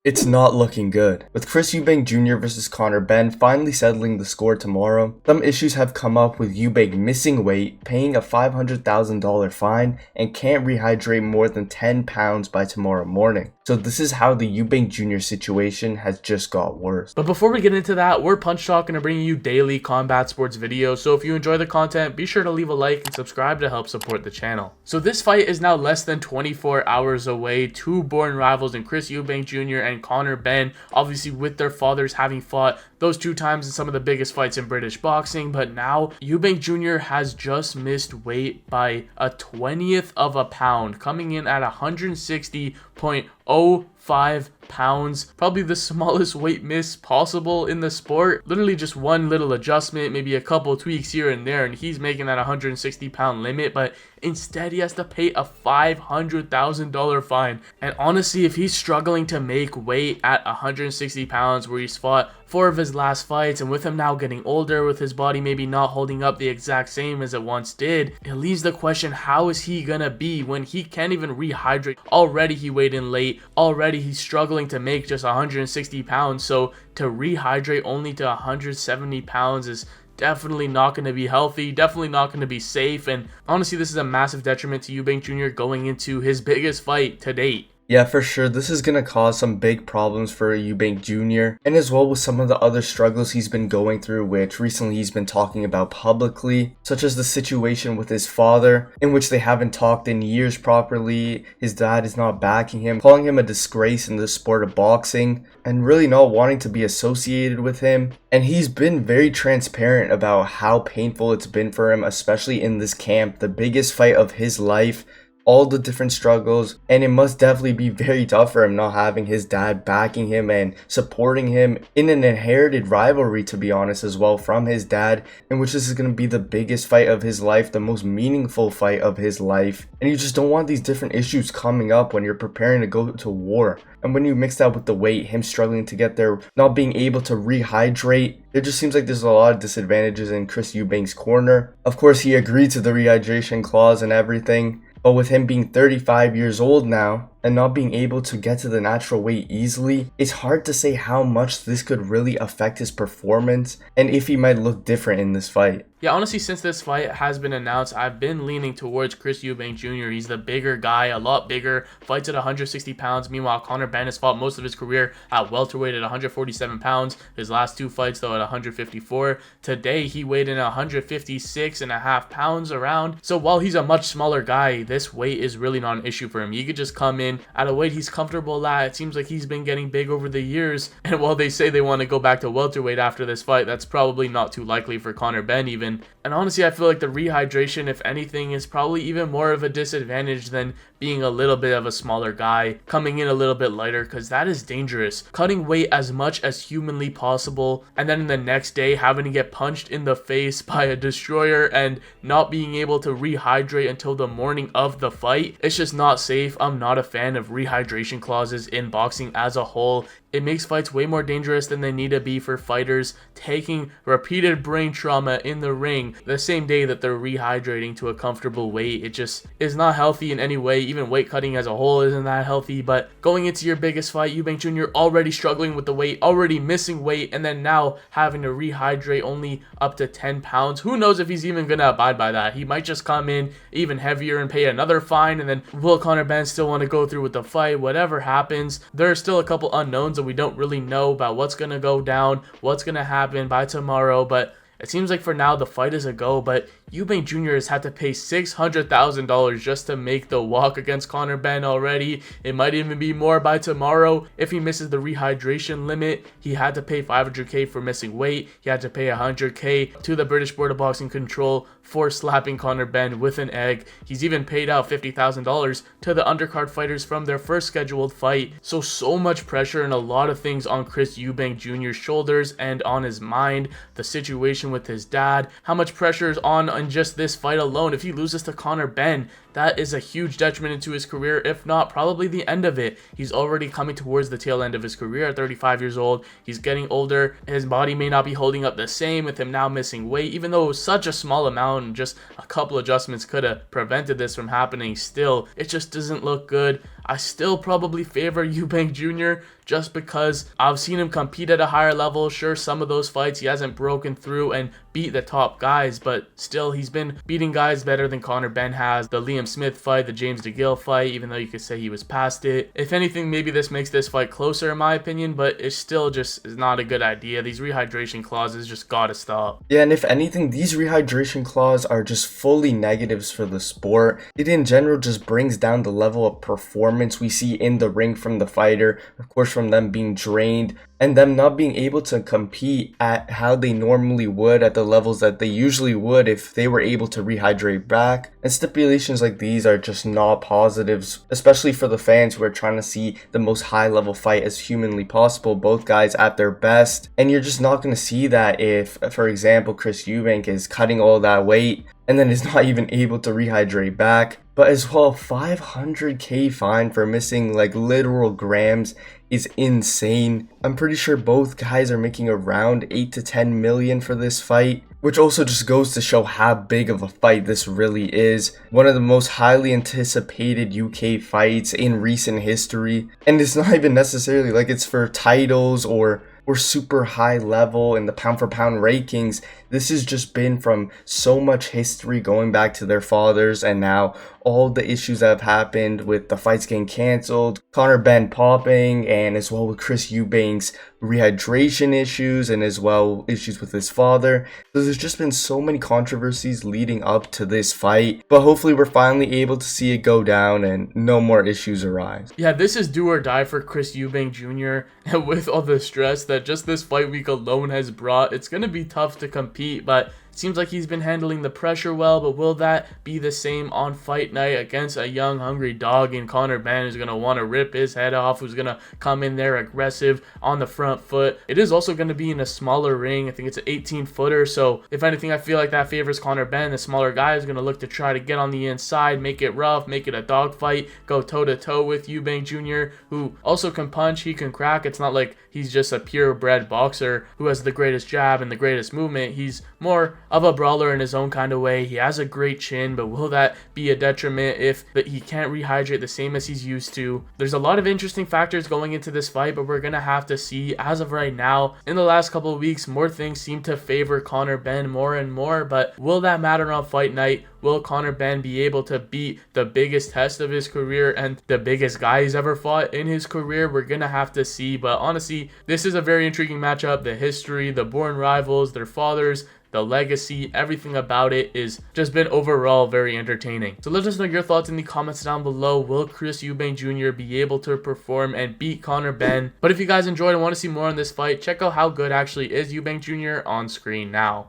It's not looking good. With Chris Eubank Jr. versus Conor Benn finally settling the score tomorrow, some issues have come up with Eubank missing weight, paying a $500,000 fine, and can't rehydrate more than 10 pounds by tomorrow morning. So this is how the Eubank Jr. situation has just got worse. But before we get into that, we're Punch Talk and are bringing you daily combat sports videos. So if you enjoy the content, be sure to leave a like and subscribe to help support the channel. So this fight is now less than 24 hours away. Two born rivals in Chris Eubank Jr. and Conor Benn, obviously with their fathers having fought those two times in some of the biggest fights in British boxing. But now Eubank Jr. has just missed weight by a 20th of a pound, coming in at 160.05 pounds, probably the smallest weight miss possible in the sport. Literally just one little adjustment, maybe a couple tweaks here and there, and he's making that 160-pound limit. But instead he has to pay a $500,000 fine. And honestly, if he's struggling to make weight at 160 pounds, where he's fought 4 of his last fights, and with him now getting older, with his body maybe not holding up the exact same as it once did, it leaves the question, how is he gonna be when he can't even rehydrate? Already he weighed in late, already he's struggling to make just 160 pounds, so to rehydrate only to 170 pounds is definitely not going to be healthy, definitely not going to be safe. And honestly, this is a massive detriment to Eubank Jr. going into his biggest fight to date. Yeah, for sure, this is going to cause some big problems for Eubank Jr. and as well with some of the other struggles he's been going through, which recently he's been talking about publicly, such as the situation with his father, in which they haven't talked in years properly. His dad is not backing him, calling him a disgrace in the sport of boxing, and really not wanting to be associated with him. And he's been very transparent about how painful it's been for him, especially in this camp, the biggest fight of his life, all the different struggles, and it must definitely be very tough for him not having his dad backing him and supporting him in an inherited rivalry, to be honest, as well, from his dad, in which this is going to be the biggest fight of his life, the most meaningful fight of his life. And you just don't want these different issues coming up when you're preparing to go to war. And when you mix that with the weight, him struggling to get there, not being able to rehydrate, it just seems like there's a lot of disadvantages in Chris Eubank's corner. Of course, he agreed to the rehydration clause and everything, but with him being 35 years old now and not being able to get to the natural weight easily, it's hard to say how much this could really affect his performance and if he might look different in this fight. Yeah, honestly, since this fight has been announced, I've been leaning towards Chris Eubank Jr. He's the bigger guy, a lot bigger, fights at 160 pounds. Meanwhile, Conor Benn has fought most of his career at welterweight at 147 pounds. His last 2 fights, though, at 154. Today, he weighed in 156.5 pounds around. So while he's a much smaller guy, this weight is really not an issue for him. He could just come in at a weight he's comfortable at. It seems like he's been getting big over the years. And while they say they want to go back to welterweight after this fight, that's probably not too likely for Conor Benn even. And honestly, I feel like the rehydration, if anything, is probably even more of a disadvantage than being a little bit of a smaller guy, coming in a little bit lighter, because that is dangerous. Cutting weight as much as humanly possible, and then in the next day having to get punched in the face by a destroyer and not being able to rehydrate until the morning of the fight. It's just not safe. I'm not a fan of rehydration clauses in boxing as a whole. It makes fights way more dangerous than they need to be for fighters taking repeated brain trauma in the ring the same day that they're rehydrating to a comfortable weight. It just is not healthy in any way. Even weight cutting as a whole isn't that healthy. But going into your biggest fight, Eubank Jr. already struggling with the weight, already missing weight, and then now having to rehydrate only up to 10 pounds. Who knows if he's even going to abide by that? He might just come in even heavier and pay another fine, and then will Conor Benn still want to go through with the fight? Whatever happens, there are still a couple unknowns we don't really know about what's gonna go down, what's gonna happen by tomorrow. But it seems like for now the fight is a go. But Eubank Jr. has had to pay $600,000 just to make the walk against Conor Benn already. It might even be more by tomorrow. If he misses the rehydration limit, he had to pay $500K for missing weight. He had to pay $100K to the British Board of Boxing Control for slapping Conor Benn with an egg. He's even paid out $50,000 to the undercard fighters from their first scheduled fight. So much pressure and a lot of things on Chris Eubank Jr.'s shoulders and on his mind. The situation with his dad, how much pressure is on just this fight alone. If he loses to Conor Benn, that is a huge detriment into his career, if not probably the end of it. He's already coming towards the tail end of his career at 35 years old. He's getting older. His body may not be holding up the same with him now missing weight, even though it was such a small amount and just a couple adjustments could have prevented this from happening. Still, it just doesn't look good. I still probably favor Eubank Jr. just because I've seen him compete at a higher level. Sure, some of those fights he hasn't broken through and beat the top guys, but still he's been beating guys better than Conor Benn has. The Liam Smith fight, the James DeGill fight, even though you could say he was past it. If anything, maybe this makes this fight closer in my opinion, but it's still just is not a good idea. These rehydration clauses just gotta stop. Yeah, and if anything, these rehydration clauses are just fully negatives for the sport. It in general just brings down the level of performance we see in the ring from the fighter, of course from them being drained and them not being able to compete at how they normally would at the levels that they usually would if they were able to rehydrate back. And stipulations like these are just not positives, especially for the fans who are trying to see the most high level fight as humanly possible, both guys at their best. And you're just not going to see that if, for example, Chris Eubank is cutting all that weight and then is not even able to rehydrate back. But as well, $500K fine for missing like literal grams is insane. I'm pretty sure both guys are making around 8 to 10 million for this fight, which also just goes to show how big of a fight this really is. One of the most highly anticipated UK fights in recent history, and it's not even necessarily like it's for titles or super high level in the pound for pound rankings. This has just been from so much history going back to their fathers, and now all the issues that have happened with the fights getting cancelled, Conor Benn popping, and as well with Chris Eubank's rehydration issues, and as well issues with his father. So there's just been so many controversies leading up to this fight, but hopefully we're finally able to see it go down and no more issues arise. Yeah, this is do or die for Chris Eubank Jr. And with all the stress that just this fight week alone has brought, it's going to be tough to compete, but seems like he's been handling the pressure well. But will that be the same on fight night against a young, hungry dog in Conor Benn who's going to want to rip his head off, who's going to come in there aggressive on the front foot? It is also going to be in a smaller ring. I think it's an 18-footer. So if anything, I feel like that favors Conor Benn. The smaller guy is going to look to try to get on the inside, make it rough, make it a dog fight, go toe-to-toe with Eubank Jr., who also can punch, he can crack. It's not like he's just a purebred boxer who has the greatest jab and the greatest movement. He's more of a brawler in his own kind of way. He has a great chin, but will that be a detriment if he can't rehydrate the same as he's used to? There's a lot of interesting factors going into this fight, but we're going to have to see. As of right now, in the last couple of weeks, more things seem to favor Conor Benn more and more, but will that matter on fight night? Will Conor Benn be able to beat the biggest test of his career and the biggest guy he's ever fought in his career? We're going to have to see, but honestly, this is a very intriguing matchup. The history, the born rivals, their fathers, the legacy, everything about it is just been overall very entertaining. So let us know your thoughts in the comments down below. Will Chris Eubank Jr. be able to perform and beat Conor Benn? But if you guys enjoyed and want to see more on this fight, check out how good actually is Eubank Jr. on screen now.